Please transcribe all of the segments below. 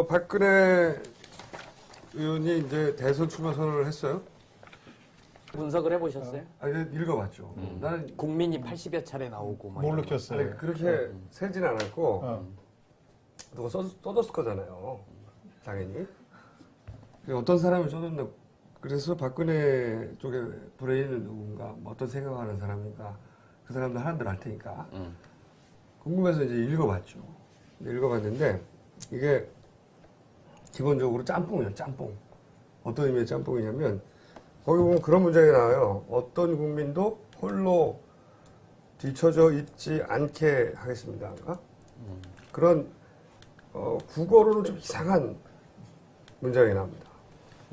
박근혜 의원이 이제 대선 출마 선언을 했어요. 분석을 해보셨어요? 아니, 읽어봤죠. 나는 국민이 80여 차례 나오고 막 뭘 이런 거. 느꼈어요? 아니, 그렇게 세진 않았고 누가 써줬을 거잖아요. 당연히. 어떤 사람이 써줬나. 그래서 박근혜 쪽에 브레인은 누군가, 뭐 어떤 생각하는 사람인가, 그 사람들 하는 대로 할 테니까. 궁금해서 이제 읽어봤죠. 읽어봤는데 이게 기본적으로 짬뽕이에요. 짬뽕. 어떤 의미의 짬뽕이냐면 거기 보면 그런 문장이 나와요. 어떤 국민도 홀로 뒤처져 있지 않게 하겠습니다. 그런 국어로는 좀 이상한 문장이 나옵니다.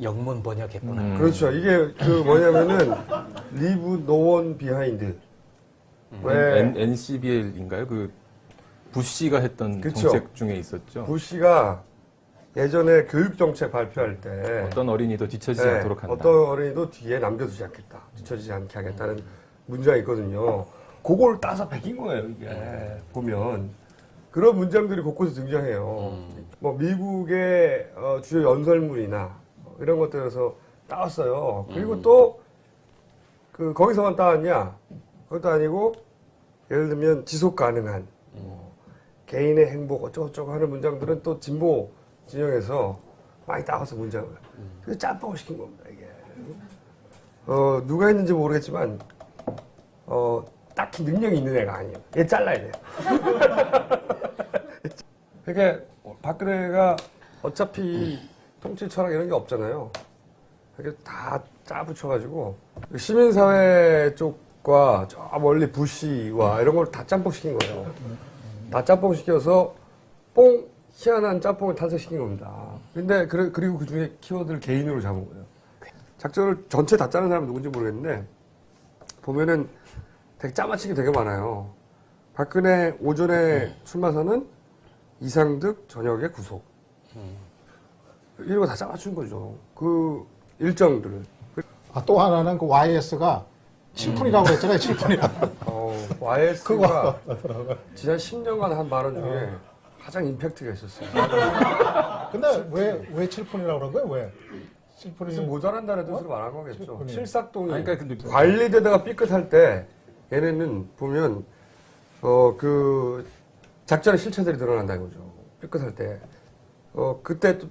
영문 번역했구나. 그렇죠. 이게 그 뭐냐면은 Leave no one behind. 왜 NCBL인가요? 그 부시가 했던 그쵸. 정책 중에 있었죠. 부시가 예전에 교육 정책 발표할 때 어떤 어린이도 뒤처지지 네, 않도록 한다. 어떤 어린이도 뒤에 남겨두지 않겠다. 뒤처지지 않게 하겠다는 문장이 있거든요. 그걸 따서 베낀 거예요, 이게. 보면. 그런 문장들이 곳곳에 등장해요. 뭐, 미국의 주요 연설문이나 이런 것들에서 따왔어요. 그리고 또, 거기서만 따왔냐? 그것도 아니고, 예를 들면 지속 가능한, 개인의 행복 어쩌고저쩌고 하는 문장들은 또 진보 진영에서 많이 따와서 문장을. 그래서 짬뽕을 시킨 겁니다, 이게. 누가 했는지 모르겠지만, 딱히 능력이 있는 애가 아니에요. 얘 잘라야 돼요. 그러니까 박근혜가 어차피 통치 철학 이런 게 없잖아요. 이렇게 다 짜붙여가지고 시민사회 쪽과 저 멀리 부시와 이런 걸 다 짬뽕시킨 거예요. 다 짬뽕시켜서 뽕 희한한 짬뽕을 탄생시킨 겁니다. 근데 그리고 그 중에 키워드를 개인으로 잡은 거예요. 작전을 전체 다 짜는 사람은 누군지 모르겠는데 보면은 되게 짜맞힌 게 되게 많아요. 박근혜 오전에 출마선은 이상득 저녁에 구속. 이런 거 다 짜맞춘 거죠. 그 일정들을. 또 하나는 그 YS가 7푼이라고 그랬잖아요, 7푼이라고. YS가 지난 10년간 한 발언 중에 가장 임팩트가 있었어요. 근데 왜 7푼이라고 그런 거예요? 왜? 7푼이 그래서 모자란다는 뜻으로 말한 거겠죠. 7푼이. 칠삭동이 아니, 그러니까 근데 관리되다가 삐끗할 때 얘네는 보면 그 작전의 실체들이 드러난다 이거죠. 삐끗할 때. 그때 또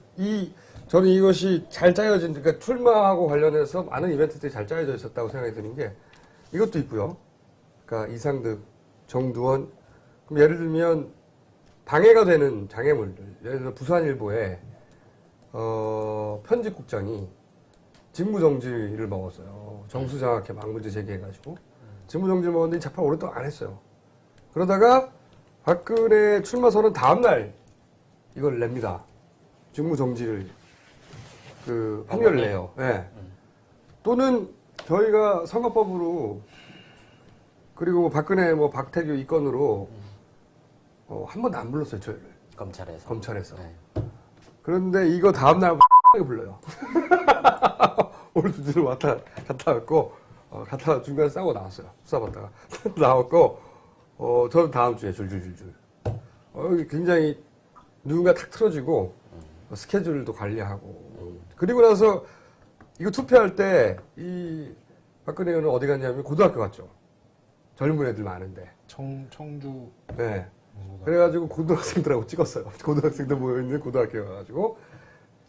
저는 이것이 잘 짜여진, 그러니까 출마하고 관련해서 많은 이벤트들이 잘 짜여져 있었다고 생각이 드는 게 이것도 있고요. 그러니까 이상득, 정두원. 그럼 예를 들면 방해가 되는 장애물들. 예를 들어 부산일보에 편집국장이 직무정지를 먹었어요. 정수장학회 막 문제 제기해가지고 직무정지를 먹었는데 이 재판 오랫동안 안 했어요. 그러다가 박근혜 출마선언 다음날 이걸 냅니다. 직무정지를 판결을 내요. 네. 또는 저희가 선거법으로 그리고 박근혜 박태규 이 건으로 한 번도 안 불렀어요, 저희를. 검찰에서. 네. 그런데 이거 다음날 불러요. 오늘 두드려 갔다 왔고, 갔다 중간에 싸고 나왔어요. 수사받다가. 나왔고, 저는 다음 주에 줄줄줄줄. 굉장히 누군가 탁 틀어지고, 스케줄도 관리하고. 그리고 나서 이거 투표할 때, 박근혜 의원은 어디 갔냐면 고등학교 갔죠. 젊은 애들 많은데. 청주. 네. 그래가지고 고등학생들하고 찍었어요. 고등학생들 모여있는 고등학교에 가가지고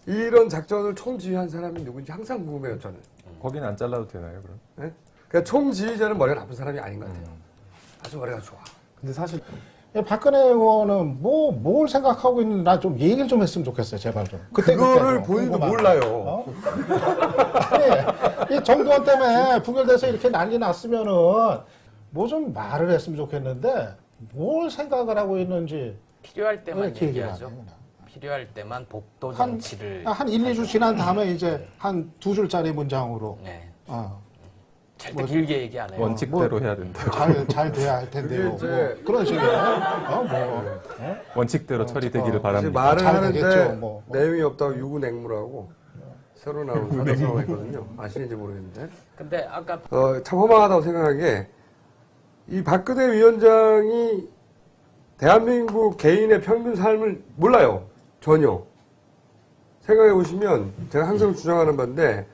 이런 작전을 총지휘한 사람이 누군지 항상 궁금해요, 저는. 거기는 안 잘라도 되나요, 그럼? 네? 그러니까 총지휘자는 머리가 나쁜 사람이 아닌 것 같아요. 아주 머리가 좋아. 근데 사실 박근혜 의원은 뭘 생각하고 있는지 나 좀 얘기를 좀 했으면 좋겠어요, 제발 좀. 그거를 본인도 몰라요. 아니, 이 정두원 때문에 부결돼서 이렇게 난리 났으면은 뭐 좀 말을 했으면 좋겠는데 뭘 생각을 하고 있는지 필요할 때만 이렇게 얘기하죠. 얘기를 안 해. 필요할 때만 복도 정치를 한 1, 2주 지난 다음에 이제 한 2줄짜리 문장으로 네. 뭐, 절대 길게 얘기 안 해요. 원칙대로 해야 된다. 잘 돼야 할 텐데요. 그게 뭐 이제- 그런 식이에요. 원칙대로 처리되기를 이제 바랍니다. 말을 잘 하는데 되겠죠, 뭐. 내용이 없다고 유구냉무라고 새로 나온 사자성어가 있거든요. 아시는지 모르겠는데. 근데 아까 참 허망하다고 생각한 게 이 박근혜 위원장이 대한민국 개인의 평균 삶을 몰라요. 전혀. 생각해 보시면 제가 항상 주장하는 바인데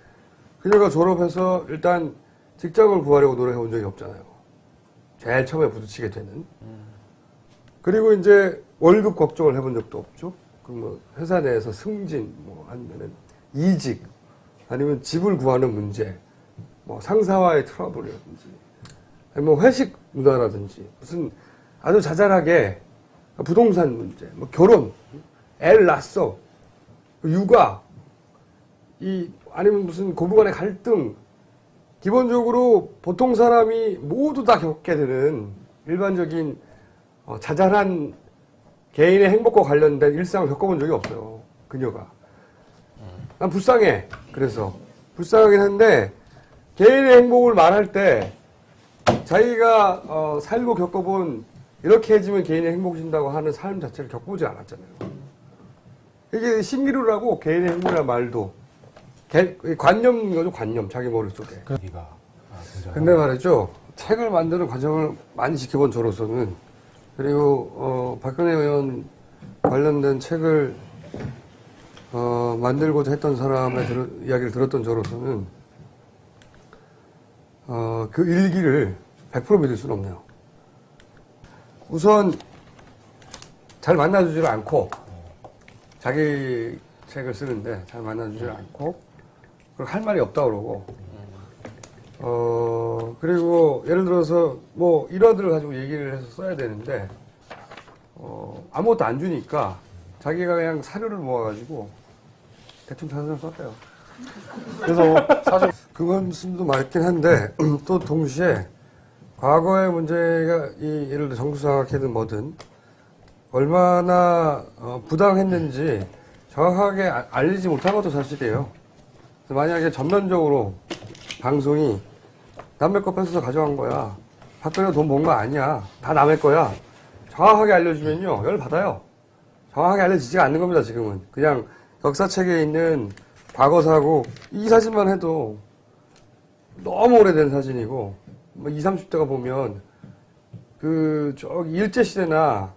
그녀가 졸업해서 일단 직장을 구하려고 노력해 본 적이 없잖아요. 제일 처음에 부딪히게 되는. 그리고 이제 월급 걱정을 해본 적도 없죠. 그 뭐 회사 내에서 승진, 뭐 아니면은 이직, 아니면 집을 구하는 문제, 뭐 상사와의 트러블이라든지, 아니면 뭐 회식 문화라든지, 무슨 아주 자잘하게 부동산 문제, 뭐 결혼, 애를 낳았어, 육아, 아니면 무슨 고부간의 갈등, 기본적으로 보통 사람이 모두 다 겪게 되는 일반적인 자잘한 개인의 행복과 관련된 일상을 겪어본 적이 없어요. 그녀가. 난 불쌍해. 그래서. 불쌍하긴 한데, 개인의 행복을 말할 때, 자기가 살고 겪어본, 이렇게 해지면 개인의 행복해진다고 하는 삶 자체를 겪어보지 않았잖아요. 이게 신기루라고 개인의 행복이라는 말도, 관념이거든, 관념. 자기 머릿속에. 근데 말이죠. 책을 만드는 과정을 많이 지켜본 저로서는, 그리고 박근혜 의원 관련된 책을 만들고자 했던 사람의 이야기를 들었던 저로서는 그 일기를 100% 믿을 수는 없네요. 우선 잘 만나주지를 않고 자기 책을 쓰는데 잘 만나주지를 않고 그리고 할 말이 없다 그러고 그리고 예를 들어서 뭐 일화들을 가지고 얘기를 해서 써야 되는데 아무것도 안 주니까 자기가 그냥 사료를 모아가지고 대충 단서를 썼대요. 그래서 사실 그건 숨도 맞긴 한데 또 동시에 과거의 문제가 예를 들어 정수장학회든 뭐든 얼마나 부당했는지 정확하게 알리지 못한 것도 사실이에요. 그래서 만약에 전면적으로 방송이 남의 거 뺏어서 가져간 거야. 박근혜가 돈 번 거 아니야. 다 남의 거야. 정확하게 알려주면요. 열 받아요. 정확하게 알려지지가 않는 겁니다, 지금은. 그냥 역사책에 있는 과거사고, 이 사진만 해도 너무 오래된 사진이고, 뭐 20, 30대가 보면, 저기 일제시대나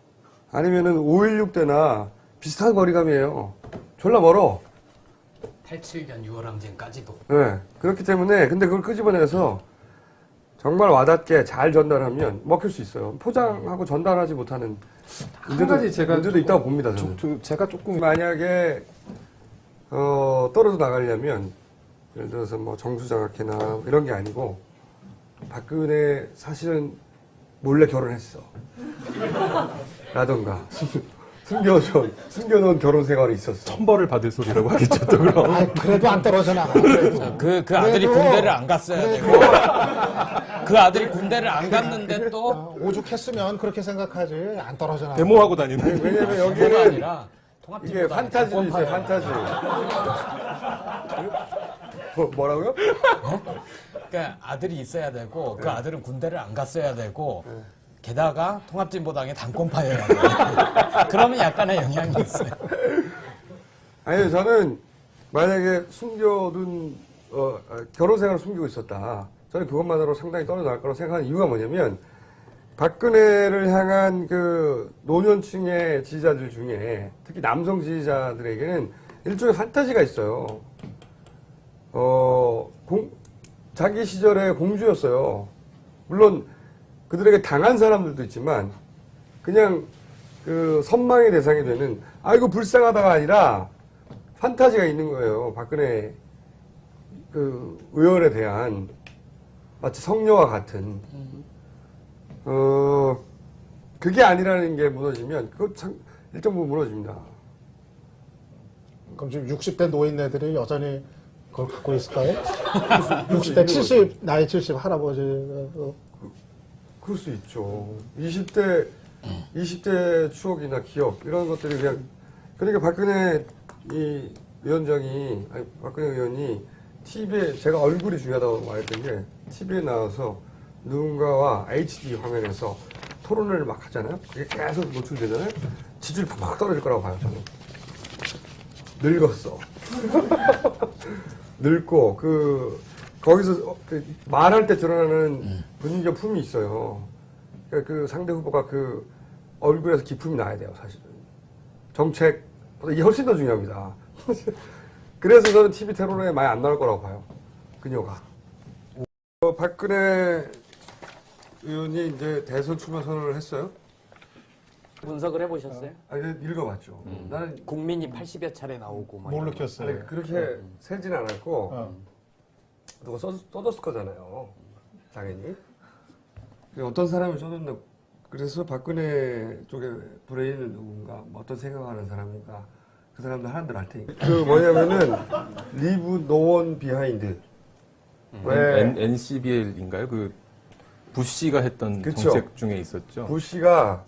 아니면은 5.16 때나 비슷한 거리감이에요. 졸라 멀어. 87년 6월 항쟁까지도. 네. 그렇기 때문에, 근데 그걸 끄집어내서 정말 와닿게 잘 전달하면 먹힐 수 있어요. 포장하고 전달하지 못하는 문제도 있다고 봅니다, 저는. 제가 조금 만약에, 떨어져 나가려면, 예를 들어서 뭐 정수장학회나 이런 게 아니고, 박근혜 사실은 몰래 결혼했어. 라던가. 숨겨놓은 결혼 생활이 있었어. 천벌을 받을 소리라고 하겠죠, 또 그럼. 아, 그래도 안 떨어져 나가. 그래도. 그 아들이 그래도- 군대를 안 갔어야 되고 그 아들이 군대를 안 갔는데 또 오죽했으면 그렇게 생각하지. 안 떨어져 나가. 데모하고 다니는. 왜냐면 그게 여기는 아니라 이게 통합진보당 판타지도 있어요, 판타지. 뭐라고요? 그러니까 아들이 있어야 되고 그 아들은 군대를 안 갔어야 되고 게다가 통합진보당의 당권파여야 돼. 그러면 약간의 영향이 있어요. 아니, 저는 만약에 숨겨둔, 결혼 생활을 숨기고 있었다. 저는 그것만으로 상당히 떨어져 나갈 거라고 생각하는 이유가 뭐냐면, 박근혜를 향한 그 노년층의 지지자들 중에, 특히 남성 지지자들에게는 일종의 판타지가 있어요. 자기 시절에 공주였어요. 물론, 그들에게 당한 사람들도 있지만, 그냥 그 선망의 대상이 되는, 아이고, 불쌍하다가 아니라, 판타지가 있는 거예요. 박근혜 그 의원에 대한 마치 성녀와 같은 그게 아니라는 게 무너지면 그거 참 일정 부분 무너집니다. 그럼 지금 60대 노인네들이 여전히 그걸 갖고 있을까요? 60대 70, 나이 70 할아버지. 그럴 수 있죠. 20대 추억이나 기억 이런 것들이 그냥 그러니까 박근혜 박근혜 의원이 TV에 제가 얼굴이 중요하다고 말했던 게 TV에 나와서 누군가와 HD 화면에서 토론을 막 하잖아요. 그게 계속 노출되잖아요. 지지율이 팍팍 떨어질 거라고 봐요, 저는. 늙었어. 늙고 거기서 말할 때 드러나는 분위기와 품이 있어요. 그러니까 그 상대 후보가 그 얼굴에서 기품이 나야 돼요, 사실은. 정책보다 이게 훨씬 더 중요합니다. 그래서 저는 TV 토론에 많이 안 나올 거라고 봐요. 그녀가. 박근혜 의원이 이제 대선 출마 선언을 했어요. 분석을 해보셨어요? 아니, 읽어봤죠. 나는 국민이 80여 차례 나오고 막 뭘 이런 거. 느꼈어요? 아니, 그렇게 세진 않았고 어. 누가 써줬을 거잖아요. 당연히. 어떤 사람이 써줬나. 그래서 박근혜 쪽에 브레인은 누군가, 뭐 어떤 생각하는 사람인가, 그 사람들 하나들 알 테니까. 그 뭐냐면은 리브 노원 비하인드. 왜 NCBL인가요? 그 부시가 했던 그쵸. 정책 중에 있었죠. 부시가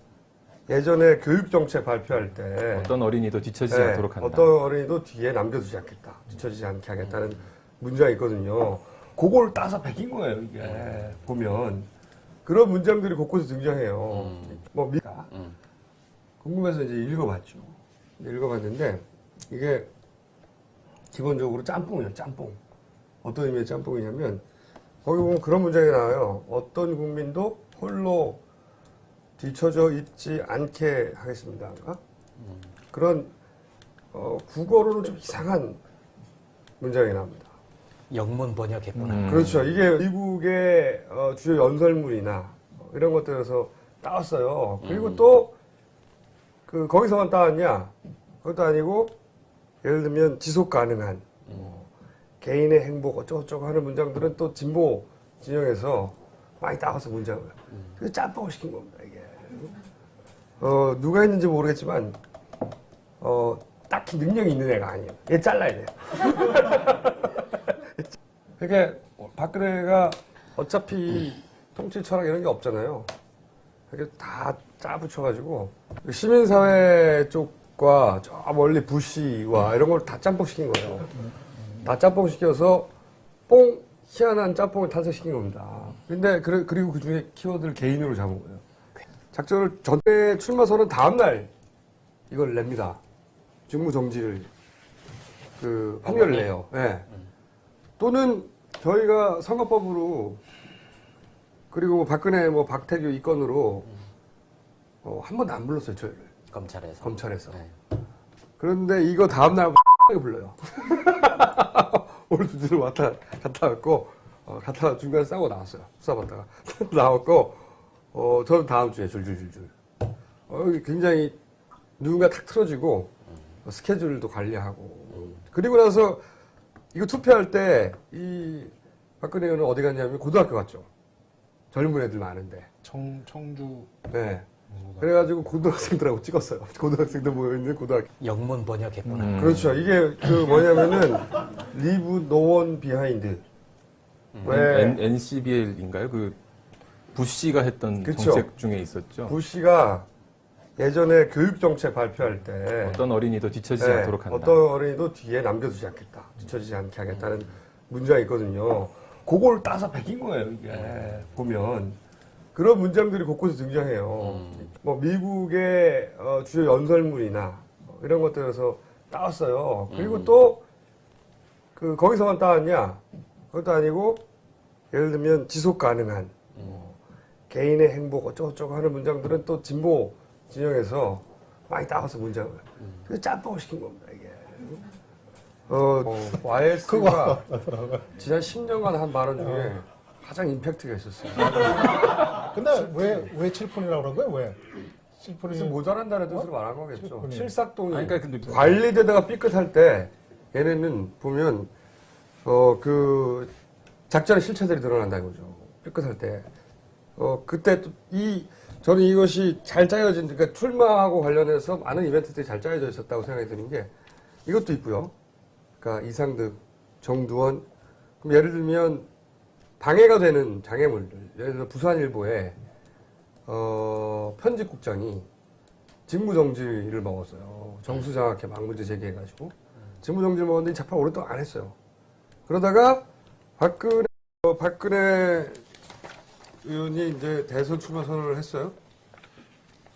예전에 교육 정책 발표할 때 어떤 어린이도 뒤처지지 네, 않도록 한다. 어떤 어린이도 뒤에 남겨두지 않겠다. 뒤처지지 않게 하겠다는 문장이 있거든요. 그걸 따서 베낀 거예요, 이게. 보면. 그런 문장들이 곳곳에 등장해요. 뭐, 미가. 궁금해서 이제 읽어봤죠. 읽어봤는데, 이게 기본적으로 짬뽕이에요, 짬뽕. 어떤 의미의 짬뽕이냐면, 거기 보면 그런 문장이 나와요. 어떤 국민도 홀로 뒤처져 있지 않게 하겠습니다. 그런, 국어로는 좀 이상한 문장이 나옵니다. 영문 번역했구나. 그렇죠. 이게 미국의 주요 연설문이나 이런 것들에서 따왔어요. 그리고 또 거기서만 따왔냐? 그것도 아니고 예를 들면 지속 가능한 개인의 행복 어쩌고저쩌고 하는 문장들은 또 진보 진영에서 많이 따와서 문장을. 그래서 짬뽕을 시킨 겁니다. 이게 누가 했는지 모르겠지만 딱히 능력이 있는 애가 아니에요. 얘 잘라야 돼요. 그러니까 박근혜가 어차피 통치 철학 이런 게 없잖아요. 이렇게 다 짜붙여가지고 시민사회 쪽과 저 멀리 부시와 이런 걸 다 짬뽕시킨 거예요. 다 짬뽕시켜서 희한한 짬뽕을 탄생시킨 겁니다. 근데 그리고 그 중에 키워드를 개인으로 잡은 거예요. 작전을 전에 출마 선언 다음날 이걸 냅니다. 직무정지를 판결을 내요. 네. 또는 저희가 선거법으로 그리고 뭐 박근혜 박태규 이 건으로 한 번도 안 불렀어요, 저희를. 검찰에서. 네. 그런데 이거 다음날 불러요. 오늘 두드려 갔다 왔고 갔다 중간에 싸고 나왔어요. 수사받다가 나왔고 저는 다음 주에 줄줄줄줄 굉장히 누군가 탁 틀어지고 스케줄도 관리하고 그리고 나서 이거 투표할 때 이 박근혜 의원은 어디 갔냐면 고등학교 갔죠. 젊은 애들 많은데. 청주. 네. 그래가지고 고등학생들하고 찍었어요. 고등학생들 모여있는 고등학교. 영문 번역했구나. 그렇죠. 이게 뭐냐면은 리브 노원 비하인드. 왜 NCBL인가요? 그 부시가 했던 그쵸. 정책 중에 있었죠. 부시가 예전에 교육 정책 발표할 때 어떤 어린이도 뒤처지지 네, 않도록 한다. 어떤 어린이도 뒤에 남겨두지 않겠다. 뒤처지지 않게 하겠다는 문장이 있거든요. 그걸 따서 베낀 거예요, 이게. 보면. 그런 문장들이 곳곳에 등장해요. 뭐, 미국의 주요 연설문이나 이런 것들에서 따왔어요. 그리고 또, 거기서만 따왔냐? 그것도 아니고, 예를 들면 지속 가능한, 개인의 행복 어쩌고저쩌고 하는 문장들은 또 진보 진영에서 많이 따와서 문장을. 그래서 짬뽕을 시킨 겁니다, 이게. YS가 지난 10년간 한 발언 중에 가장 임팩트가 있었어요. 근데 왜 7푼이라고 그런 거예요? 왜? 7푼이 그래서 모자란다는 뜻으로 말한 거겠죠. 칠푼이. 칠삭동이 아니, 그러니까 근데 관리되다가 삐끗할 때 얘네는 보면 작전의 실체들이 드러난다 이거죠. 삐끗할 때. 그때 또 저는 이것이 잘 짜여진, 그러니까 출마하고 관련해서 많은 이벤트들이 잘 짜여져 있었다고 생각이 드는 게 이것도 있고요. 그러니까 이상득, 정두원. 그럼 예를 들면 방해가 되는 장애물들. 예를 들어 부산일보에 편집국장이 직무정지를 먹었어요. 정수장학회 막 문제 제기해가지고 직무정지를 먹었는데 재판 오랫동안 안 했어요. 그러다가 박근혜 의원이 이제 대선 출마 선언을 했어요.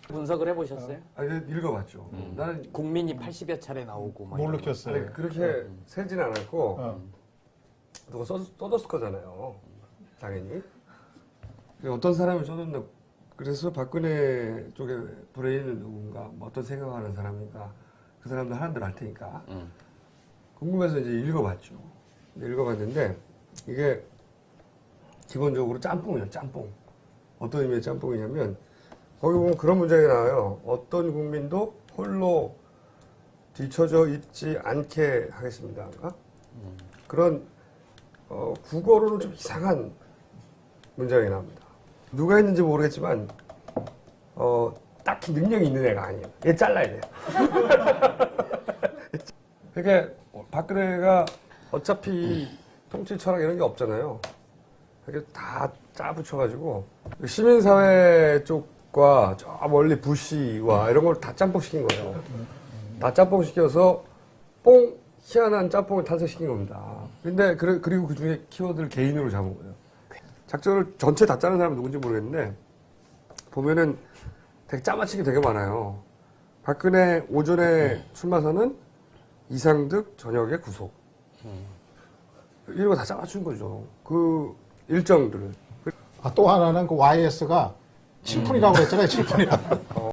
분석을 해보셨어요? 아니, 읽어봤죠. 나는 국민이 80여 차례 나오고 막 뭘 이런 거. 느꼈어요? 아니, 그렇게 세진 않았고 누가 써줬을 거잖아요. 당연히. 어떤 사람이 써줬나. 그래서 박근혜 쪽에 브레인은 누군가, 뭐 어떤 생각하는 사람인가, 그 사람들 하나들 알 테니까. 궁금해서 이제 읽어봤죠. 읽어봤는데 이게 기본적으로 짬뽕이에요. 짬뽕. 어떤 의미의 짬뽕이냐면 거기 보면 그런 문장이 나와요. 어떤 국민도 홀로 뒤처져 있지 않게 하겠습니다. 그런 국어로는 좀 이상한 문장이 나옵니다. 누가 했는지 모르겠지만 딱히 능력이 있는 애가 아니에요. 얘 잘라야 돼요. 그러니까 박근혜가 어차피 통치 철학 이런 게 없잖아요. 이렇게 다 짜붙여가지고 시민사회 쪽과 저 멀리 부시와 이런 걸 다 짬뽕시킨 거예요. 다 짬뽕시켜서 희한한 짬뽕을 탄생시킨 겁니다. 근데 그리고 그 중에 키워드를 개인으로 잡은 거예요. 작전을 전체 다 짜는 사람은 누군지 모르겠는데 보면은 되게 짜맞추기 되게 많아요. 박근혜 오전에 출마선은 이상득 저녁에 구속. 이런 거 다 짜맞춘 거죠. 그 일정들을. 또 하나는 그 YS가 친분이라고 그랬잖아요, 친분이라고.